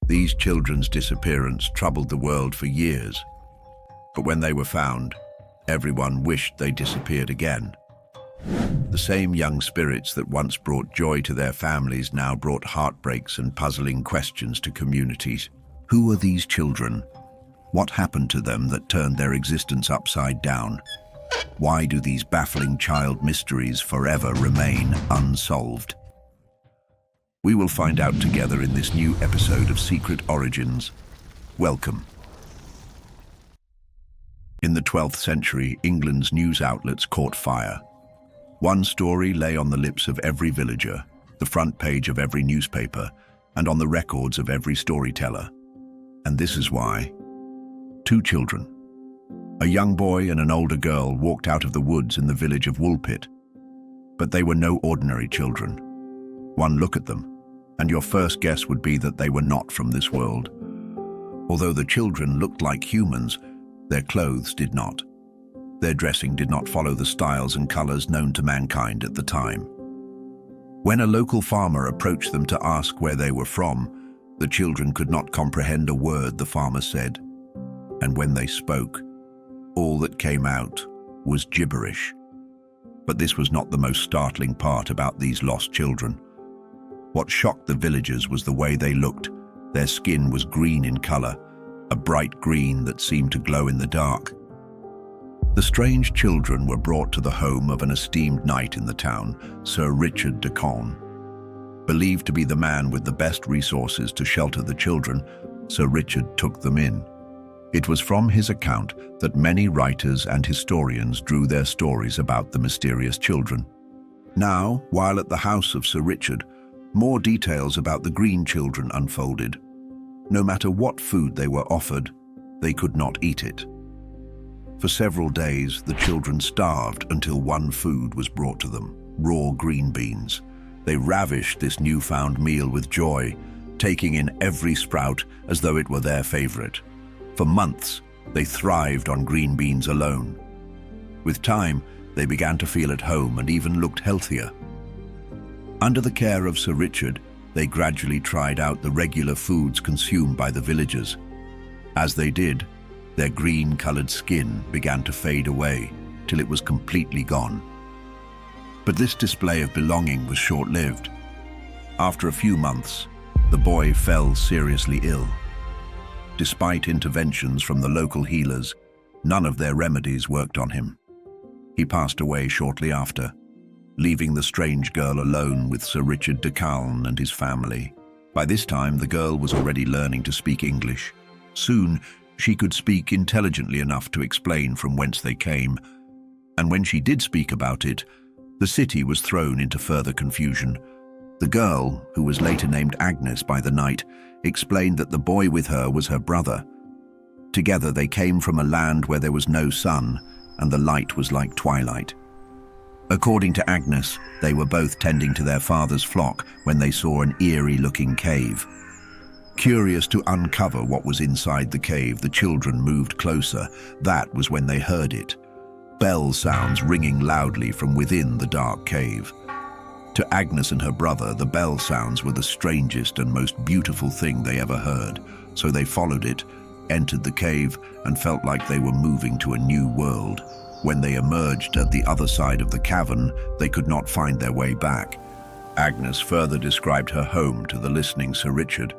These children's disappearance troubled the world for years, but when they were found, everyone wished they disappeared again. The same young spirits that once brought joy to their families now brought heartbreaks and puzzling questions to communities. Who are these children? What happened to them that turned their existence upside down? Why do these baffling child mysteries forever remain unsolved? We will find out together in this new episode of Secret Origins. Welcome. In the 12th century, England's news outlets caught fire. One story lay on the lips of every villager, the front page of every newspaper, and on the records of every storyteller. And this is why. Two children, a young boy and an older girl, walked out of the woods in the village of Woolpit. But they were no ordinary children. One look at them, and your first guess would be that they were not from this world. Although the children looked like humans, their clothes did not. Their dressing did not follow the styles and colors known to mankind at the time. When a local farmer approached them to ask where they were from, the children could not comprehend a word the farmer said. And when they spoke, all that came out was gibberish. But this was not the most startling part about these lost children. What shocked the villagers was the way they looked. Their skin was green in color, a bright green that seemed to glow in the dark. The strange children were brought to the home of an esteemed knight in the town, Sir Richard de Conn. Believed to be the man with the best resources to shelter the children, Sir Richard took them in. It was from his account that many writers and historians drew their stories about the mysterious children. Now, while at the house of Sir Richard, more details about the green children unfolded. No matter what food they were offered, they could not eat it. For several days, the children starved until one food was brought to them: raw green beans. They ravished this newfound meal with joy, taking in every sprout as though it were their favorite. For months, they thrived on green beans alone. With time, they began to feel at home and even looked healthier. Under the care of Sir Richard, they gradually tried out the regular foods consumed by the villagers. As they did, their green-colored skin began to fade away till it was completely gone. But this display of belonging was short-lived. After a few months, the boy fell seriously ill. Despite interventions from the local healers, none of their remedies worked on him. He passed away shortly after, leaving the strange girl alone with Sir Richard de Conn and his family. By this time, the girl was already learning to speak English. Soon, she could speak intelligently enough to explain from whence they came, and when she did speak about it, the city was thrown into further confusion. The girl, who was later named Agnes by the knight, explained that the boy with her was her brother. Together they came from a land where there was no sun, and the light was like twilight. According to Agnes, they were both tending to their father's flock when they saw an eerie-looking cave. Curious to uncover what was inside the cave, the children moved closer. That was when they heard it. Bell sounds ringing loudly from within the dark cave. To Agnes and her brother, the bell sounds were the strangest and most beautiful thing they ever heard. So they followed it, entered the cave, and felt like they were moving to a new world. When they emerged at the other side of the cavern, they could not find their way back. Agnes further described her home to the listening Sir Richard.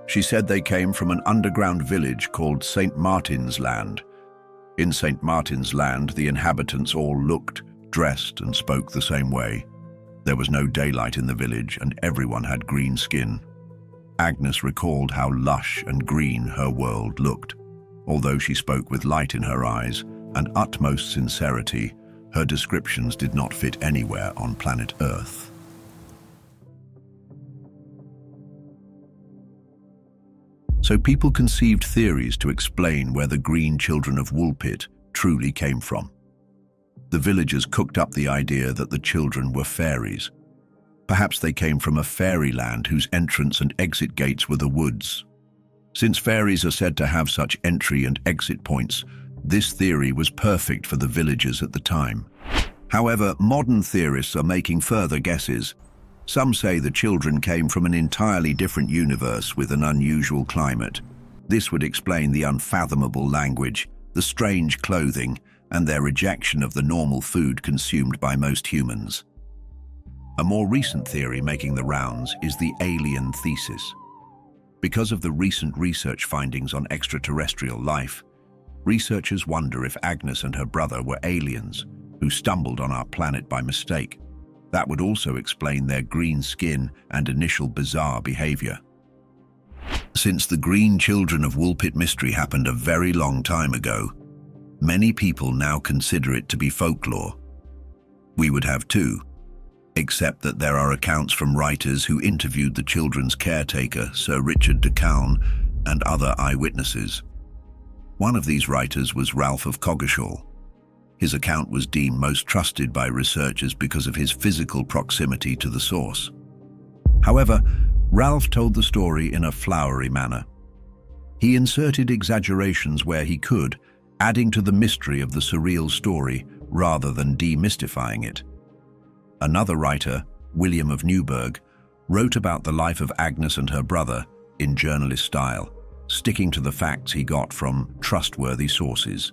She said they came from an underground village called St. Martin's Land. In St. Martin's Land, the inhabitants all looked, dressed, and spoke the same way. There was no daylight in the village, and everyone had green skin. Agnes recalled how lush and green her world looked. Although she spoke with light in her eyes and utmost sincerity, her descriptions did not fit anywhere on planet Earth. So people conceived theories to explain where the green children of Woolpit truly came from. The villagers cooked up the idea that the children were fairies. Perhaps they came from a fairyland whose entrance and exit gates were the woods. Since fairies are said to have such entry and exit points, this theory was perfect for the villagers at the time. However, modern theorists are making further guesses. Some say the children came from an entirely different universe with an unusual climate. This would explain the unfathomable language, the strange clothing, and their rejection of the normal food consumed by most humans. A more recent theory making the rounds is the alien thesis. Because of the recent research findings on extraterrestrial life, researchers wonder if Agnes and her brother were aliens who stumbled on our planet by mistake. That would also explain their green skin and initial bizarre behavior. Since the green children of Woolpit mystery happened a very long time ago, many people now consider it to be folklore. We would have too, except that there are accounts from writers who interviewed the children's caretaker, Sir Richard de Calne, and other eyewitnesses. One of these writers was Ralph of Coggeshall. His account was deemed most trusted by researchers because of his physical proximity to the source. However, Ralph told the story in a flowery manner. He inserted exaggerations where he could, adding to the mystery of the surreal story rather than demystifying it. Another writer, William of Newburgh, wrote about the life of Agnes and her brother in journalist style, sticking to the facts he got from trustworthy sources.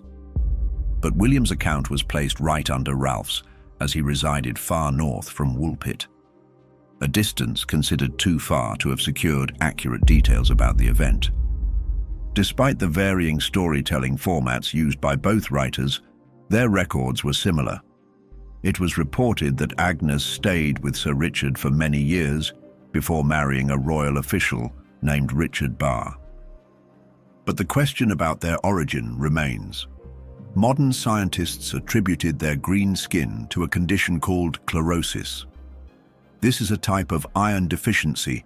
But William's account was placed right under Ralph's, as he resided far north from Woolpit, a distance considered too far to have secured accurate details about the event. Despite the varying storytelling formats used by both writers, their records were similar. It was reported that Agnes stayed with Sir Richard for many years before marrying a royal official named Richard Barr. But the question about their origin remains. Modern scientists attributed their green skin to a condition called chlorosis. This is a type of iron deficiency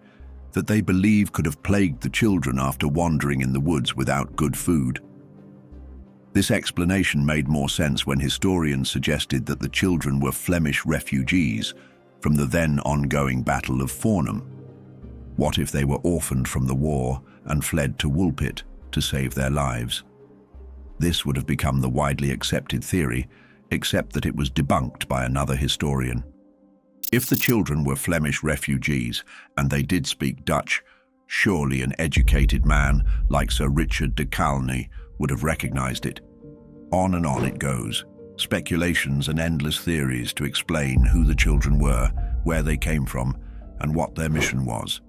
that they believe could have plagued the children after wandering in the woods without good food. This explanation made more sense when historians suggested that the children were Flemish refugees from the then ongoing Battle of Fornham. What if they were orphaned from the war and fled to Woolpit to save their lives? This would have become the widely accepted theory, except that it was debunked by another historian. If the children were Flemish refugees and they did speak Dutch, surely an educated man like Sir Richard de Calne would have recognized it. On and on it goes, speculations and endless theories to explain who the children were, where they came from, and what their mission was.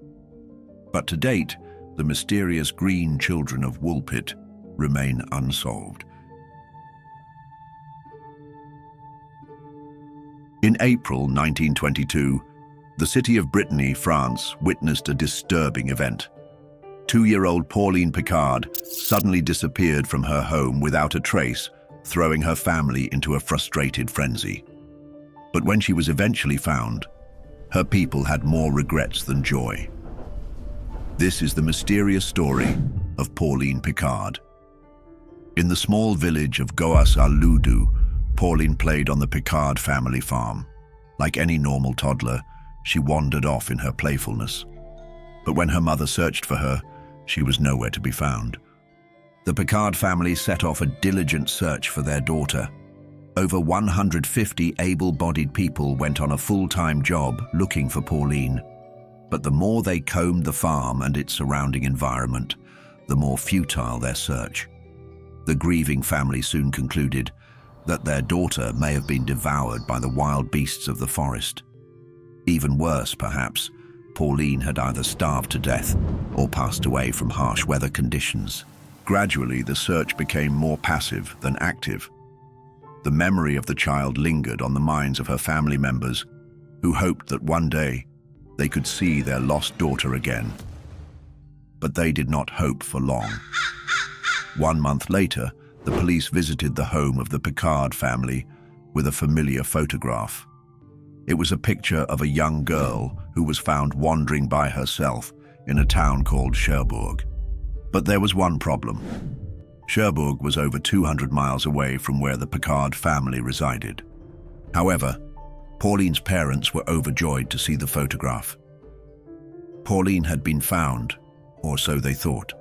But to date, the mysterious green children of Woolpit remain unsolved. In April 1922, the city of Brittany, France, witnessed a disturbing event. 2-year-old Pauline Picard suddenly disappeared from her home without a trace, throwing her family into a frustrated frenzy. But when she was eventually found, her people had more regrets than joy. This is the mysterious story of Pauline Picard. In the small village of Goas-al-Ludu, Pauline played on the Picard family farm. Like any normal toddler, she wandered off in her playfulness. But when her mother searched for her, she was nowhere to be found. The Picard family set off a diligent search for their daughter. Over 150 able-bodied people went on a full-time job looking for Pauline. But the more they combed the farm and its surrounding environment, the more futile their search. The grieving family soon concluded that their daughter may have been devoured by the wild beasts of the forest. Even worse, perhaps, Pauline had either starved to death or passed away from harsh weather conditions. Gradually, the search became more passive than active. The memory of the child lingered on the minds of her family members, who hoped that one day they could see their lost daughter again. But they did not hope for long. 1 month later, the police visited the home of the Picard family with a familiar photograph. It was a picture of a young girl who was found wandering by herself in a town called Cherbourg. But there was one problem. Cherbourg was over 200 miles away from where the Picard family resided. However, Pauline's parents were overjoyed to see the photograph. Pauline had been found, or so they thought.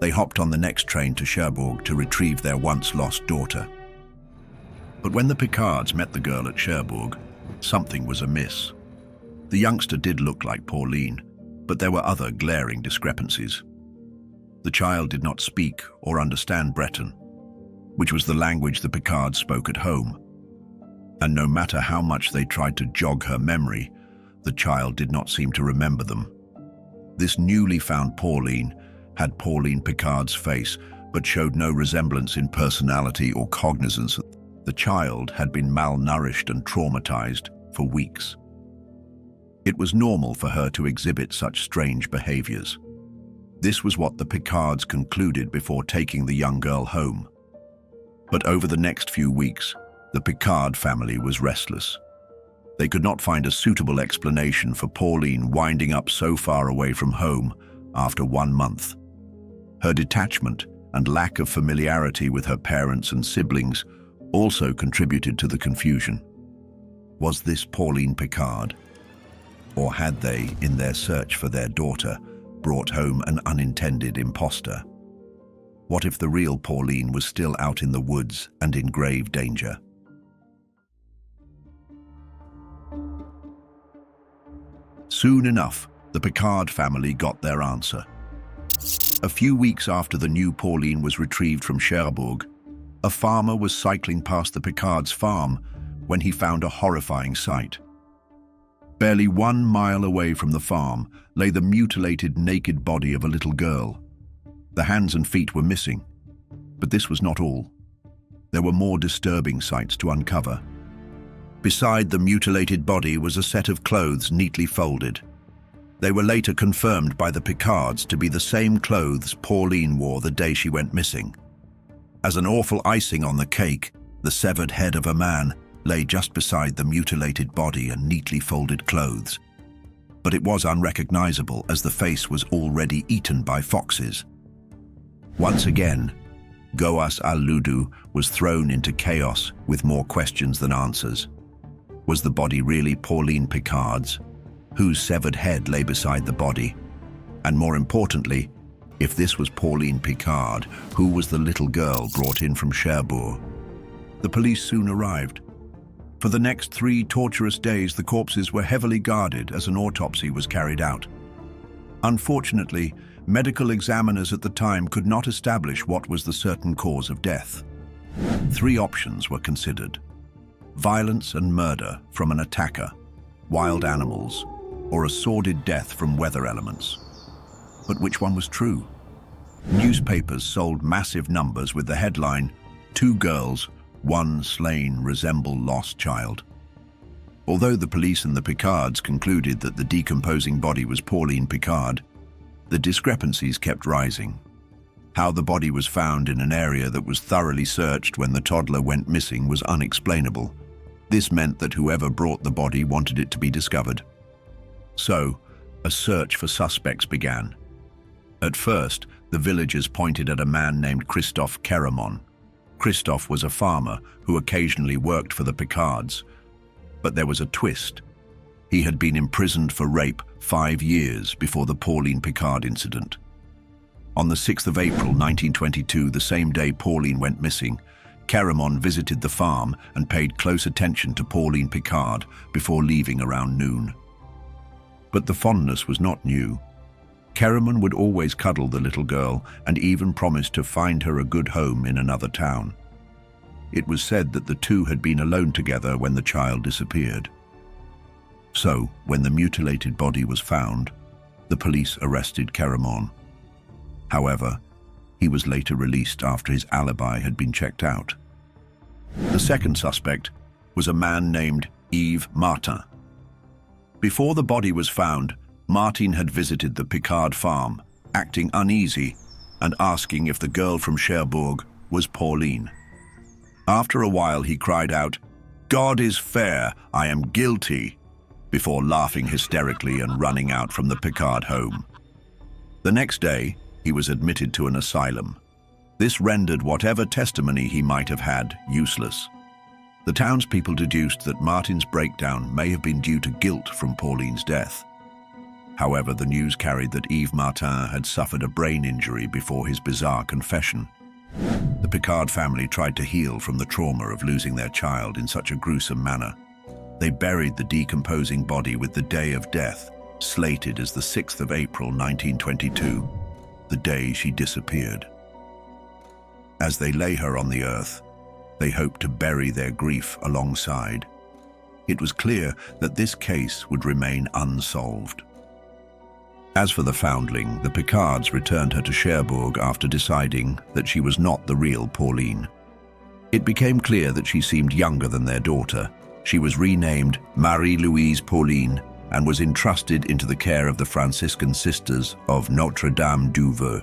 They hopped on the next train to Cherbourg to retrieve their once-lost daughter. But when the Picards met the girl at Cherbourg, something was amiss. The youngster did look like Pauline, but there were other glaring discrepancies. The child did not speak or understand Breton, which was the language the Picards spoke at home. And no matter how much they tried to jog her memory, the child did not seem to remember them. This newly found Pauline had Pauline Picard's face, but showed no resemblance in personality or cognizance. The child had been malnourished and traumatized for weeks. It was normal for her to exhibit such strange behaviors. This was what the Picards concluded before taking the young girl home. But over the next few weeks, the Picard family was restless. They could not find a suitable explanation for Pauline winding up so far away from home after 1 month. Her detachment and lack of familiarity with her parents and siblings also contributed to the confusion. Was this Pauline Picard? Or had they, in their search for their daughter, brought home an unintended imposter? What if the real Pauline was still out in the woods and in grave danger? Soon enough, the Picard family got their answer. A few weeks after the new Pauline was retrieved from Cherbourg, a farmer was cycling past the Picards' farm when he found a horrifying sight. Barely 1 mile away from the farm lay the mutilated, naked body of a little girl. The hands and feet were missing, but this was not all. There were more disturbing sights to uncover. Beside the mutilated body was a set of clothes neatly folded. They were later confirmed by the Picards to be the same clothes Pauline wore the day she went missing. As an awful icing on the cake, the severed head of a man lay just beside the mutilated body and neatly folded clothes. But it was unrecognizable as the face was already eaten by foxes. Once again, Goas al-Ludu was thrown into chaos with more questions than answers. Was the body really Pauline Picard's? Whose severed head lay beside the body? And more importantly, if this was Pauline Picard, who was the little girl brought in from Cherbourg? The police soon arrived. For the next 3 torturous days, the corpses were heavily guarded as an autopsy was carried out. Unfortunately, medical examiners at the time could not establish what was the certain cause of death. 3 options were considered: violence and murder from an attacker, wild animals, or a sordid death from weather elements. But which one was true? Newspapers sold massive numbers with the headline, "2 girls, 1 slain resemble lost child." Although the police and the Picards concluded that the decomposing body was Pauline Picard, the discrepancies kept rising. How the body was found in an area that was thoroughly searched when the toddler went missing was unexplainable. This meant that whoever brought the body wanted it to be discovered. So, a search for suspects began. At first, the villagers pointed at a man named Christophe Keramon. Christophe was a farmer who occasionally worked for the Picards. But there was a twist. He had been imprisoned for rape 5 years before the Pauline Picard incident. On the 6th of April 1922, the same day Pauline went missing, Keramon visited the farm and paid close attention to Pauline Picard before leaving around noon. But the fondness was not new. Keramon would always cuddle the little girl and even promised to find her a good home in another town. It was said that the two had been alone together when the child disappeared. So, when the mutilated body was found, the police arrested Keramon. However, he was later released after his alibi had been checked out. The second suspect was a man named Yves Martin. Before the body was found, Martin had visited the Picard farm, acting uneasy and asking if the girl from Cherbourg was Pauline. After a while, he cried out, "God is fair, I am guilty," before laughing hysterically and running out from the Picard home. The next day, he was admitted to an asylum. This rendered whatever testimony he might have had useless. The townspeople deduced that Martin's breakdown may have been due to guilt from Pauline's death. However, the news carried that Yves Martin had suffered a brain injury before his bizarre confession. The Picard family tried to heal from the trauma of losing their child in such a gruesome manner. They buried the decomposing body with the day of death slated as the 6th of April 1922, the day she disappeared. As they lay her on the earth, they hoped to bury their grief alongside. It was clear that this case would remain unsolved. As for the foundling, the Picards returned her to Cherbourg after deciding that she was not the real Pauline. It became clear that she seemed younger than their daughter. She was renamed Marie-Louise Pauline and was entrusted into the care of the Franciscan Sisters of Notre-Dame du Vœu,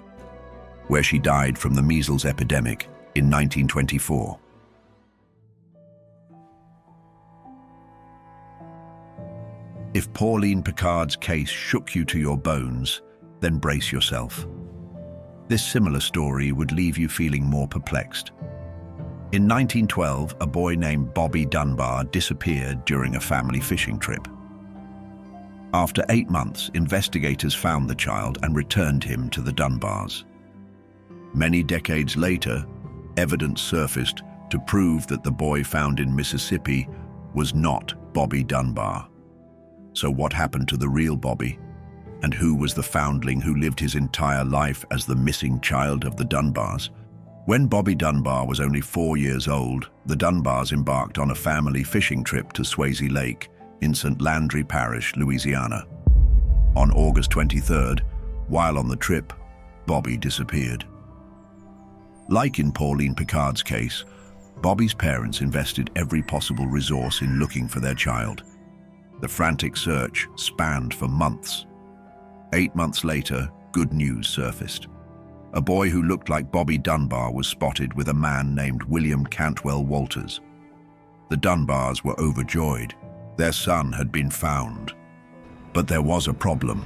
where she died from the measles epidemic in 1924. If Pauline Picard's case shook you to your bones, then brace yourself. This similar story would leave you feeling more perplexed. In 1912, a boy named Bobby Dunbar disappeared during a family fishing trip. After 8 months, investigators found the child and returned him to the Dunbars. Many decades later, evidence surfaced to prove that the boy found in Mississippi was not Bobby Dunbar. So what happened to the real Bobby? And who was the foundling who lived his entire life as the missing child of the Dunbars? When Bobby Dunbar was only 4 years old, the Dunbars embarked on a family fishing trip to Swayze Lake in St. Landry Parish, Louisiana. On August 23rd, while on the trip, Bobby disappeared. Like in Pauline Picard's case, Bobby's parents invested every possible resource in looking for their child. The frantic search spanned for months. 8 months later, good news surfaced. A boy who looked like Bobby Dunbar was spotted with a man named William Cantwell Walters. The Dunbars were overjoyed. Their son had been found. But there was a problem.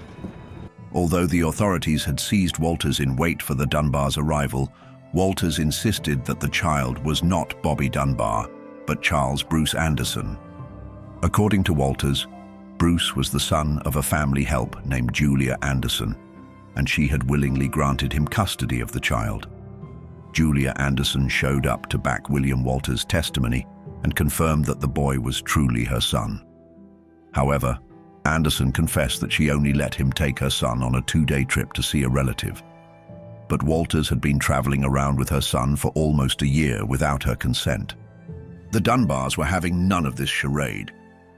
Although the authorities had seized Walters in wait for the Dunbars' arrival, Walters insisted that the child was not Bobby Dunbar, but Charles Bruce Anderson. According to Walters, Bruce was the son of a family help named Julia Anderson, and she had willingly granted him custody of the child. Julia Anderson showed up to back William Walters' testimony and confirmed that the boy was truly her son. However, Anderson confessed that she only let him take her son on a 2-day trip to see a relative. But Walters had been traveling around with her son for almost a year without her consent. The Dunbars were having none of this charade.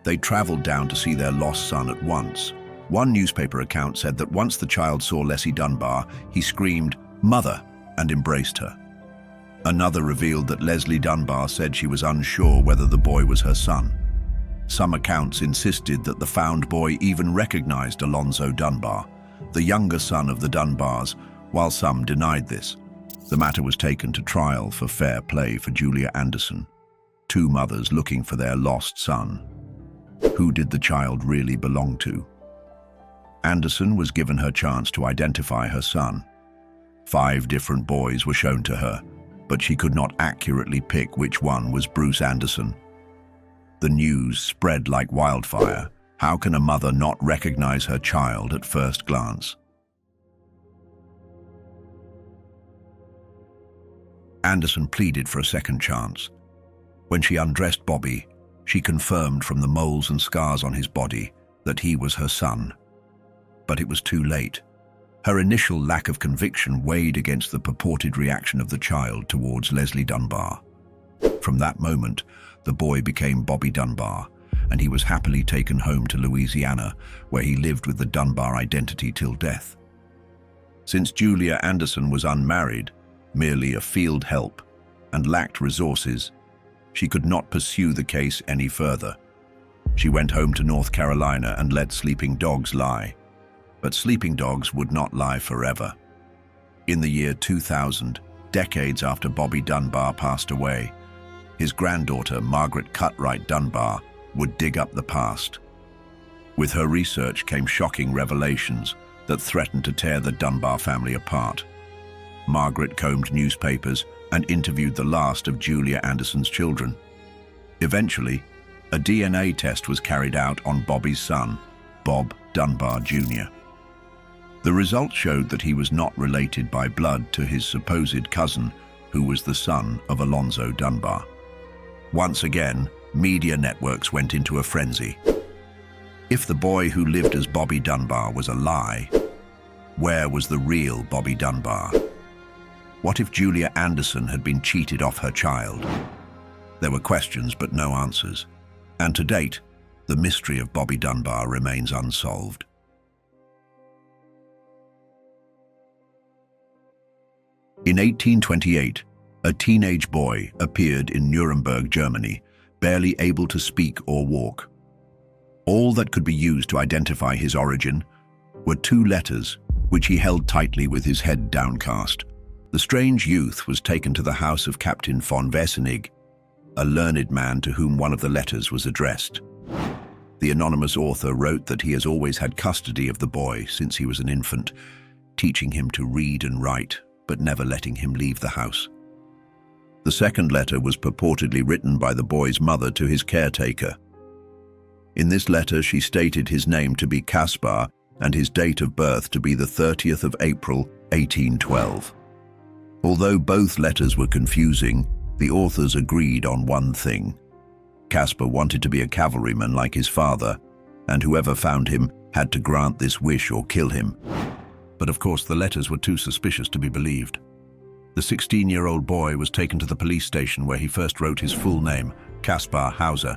They traveled down to see their lost son at once. One newspaper account said that once the child saw Leslie Dunbar, he screamed, "Mother," and embraced her. Another revealed that Leslie Dunbar said she was unsure whether the boy was her son. Some accounts insisted that the found boy even recognized Alonzo Dunbar, the younger son of the Dunbars, while some denied this. The matter was taken to trial for fair play for Julia Anderson. 2 mothers looking for their lost son. Who did the child really belong to? Anderson was given her chance to identify her son. 5 different boys were shown to her, but she could not accurately pick which one was Bruce Anderson. The news spread like wildfire. How can a mother not recognize her child at first glance? Anderson pleaded for a second chance. When she undressed Bobby, she confirmed from the moles and scars on his body that he was her son. But it was too late. Her initial lack of conviction weighed against the purported reaction of the child towards Leslie Dunbar. From that moment, the boy became Bobby Dunbar, and he was happily taken home to Louisiana, where he lived with the Dunbar identity till death. Since Julia Anderson was unmarried, merely a field help, and lacked resources, she could not pursue the case any further. She went home to North Carolina and let sleeping dogs lie. But sleeping dogs would not lie forever. In the year 2000, decades after Bobby Dunbar passed away, his granddaughter, Margaret Cutright Dunbar, would dig up the past. With her research came shocking revelations that threatened to tear the Dunbar family apart. Margaret combed newspapers and interviewed the last of Julia Anderson's children. Eventually, a DNA test was carried out on Bobby's son, Bob Dunbar Jr. The results showed that he was not related by blood to his supposed cousin, who was the son of Alonzo Dunbar. Once again, media networks went into a frenzy. If the boy who lived as Bobby Dunbar was a lie, where was the real Bobby Dunbar? What if Julia Anderson had been cheated off her child? There were questions but no answers. And to date, the mystery of Bobby Dunbar remains unsolved. In 1828, a teenage boy appeared in Nuremberg, Germany, barely able to speak or walk. All that could be used to identify his origin were 2 letters, which he held tightly with his head downcast. The strange youth was taken to the house of Captain von Wesenig, a learned man to whom one of the letters was addressed. The anonymous author wrote that he has always had custody of the boy since he was an infant, teaching him to read and write, but never letting him leave the house. The second letter was purportedly written by the boy's mother to his caretaker. In this letter, she stated his name to be Caspar and his date of birth to be the 30th of April, 1812. Although both letters were confusing, the authors agreed on one thing. Caspar wanted to be a cavalryman like his father, and whoever found him had to grant this wish or kill him. But of course, the letters were too suspicious to be believed. The 16-year-old boy was taken to the police station where he first wrote his full name, Caspar Hauser,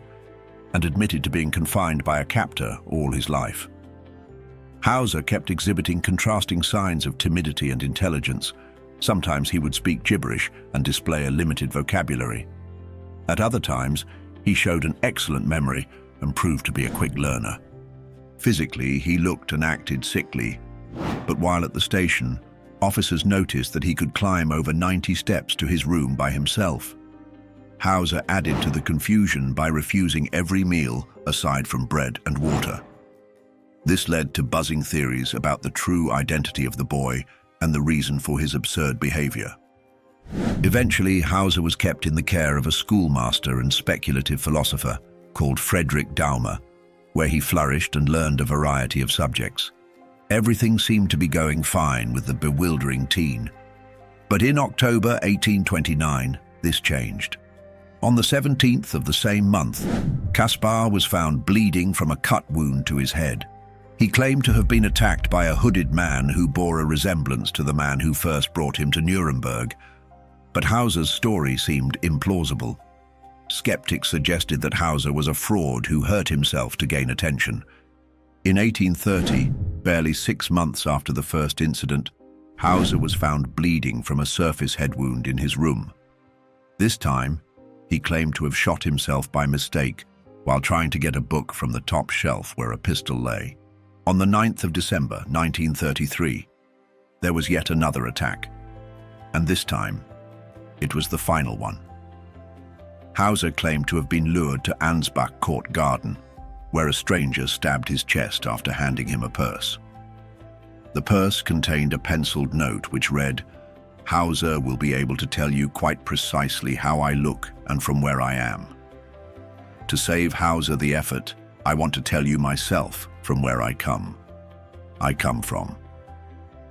and admitted to being confined by a captor all his life. Hauser kept exhibiting contrasting signs of timidity and intelligence. Sometimes he would speak gibberish and display a limited vocabulary. At other times, he showed an excellent memory and proved to be a quick learner. Physically, he looked and acted sickly, but while at the station, officers noticed that he could climb over 90 steps to his room by himself. Hauser added to the confusion by refusing every meal aside from bread and water. This led to buzzing theories about the true identity of the boy and the reason for his absurd behavior. Eventually, Hauser was kept in the care of a schoolmaster and speculative philosopher called Friedrich Daumer, where he flourished and learned a variety of subjects. Everything seemed to be going fine with the bewildering teen. But in October 1829, this changed. On the 17th of the same month, Caspar was found bleeding from a cut wound to his head. He claimed to have been attacked by a hooded man who bore a resemblance to the man who first brought him to Nuremberg. But Hauser's story seemed implausible. Skeptics suggested that Hauser was a fraud who hurt himself to gain attention. In 1830, barely 6 months after the first incident, Hauser was found bleeding from a surface head wound in his room. This time, he claimed to have shot himself by mistake while trying to get a book from the top shelf where a pistol lay. On the 9th of December, 1933, there was yet another attack, and this time, it was the final one. Hauser claimed to have been lured to Ansbach Court Garden, where a stranger stabbed his chest after handing him a purse. The purse contained a penciled note which read, "Hauser will be able to tell you quite precisely how I look and from where I am. To save Hauser the effort, I want to tell you myself from where I come. I come from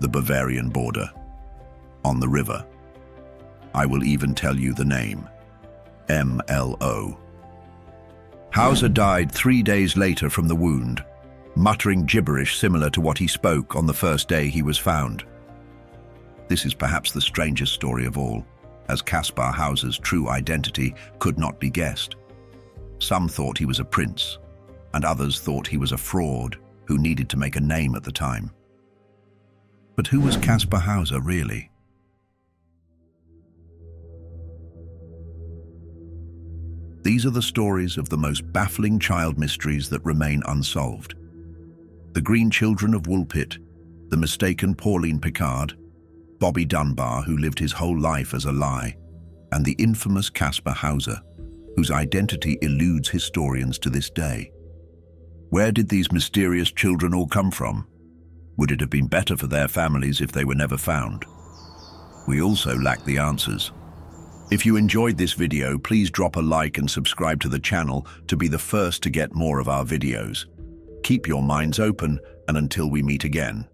the Bavarian border, on the river. I will even tell you the name, MLO." Hauser died 3 days later from the wound, muttering gibberish similar to what he spoke on the first day he was found. This is perhaps the strangest story of all, as Caspar Hauser's true identity could not be guessed. Some thought he was a prince, and others thought he was a fraud who needed to make a name at the time. But who was Caspar Hauser really? These are the stories of the most baffling child mysteries that remain unsolved. The Green Children of Woolpit, the mistaken Pauline Picard, Bobby Dunbar, who lived his whole life as a lie, and the infamous Caspar Hauser, whose identity eludes historians to this day. Where did these mysterious children all come from? Would it have been better for their families if they were never found? We also lack the answers. If you enjoyed this video, please drop a like and subscribe to the channel to be the first to get more of our videos. Keep your minds open, and until we meet again.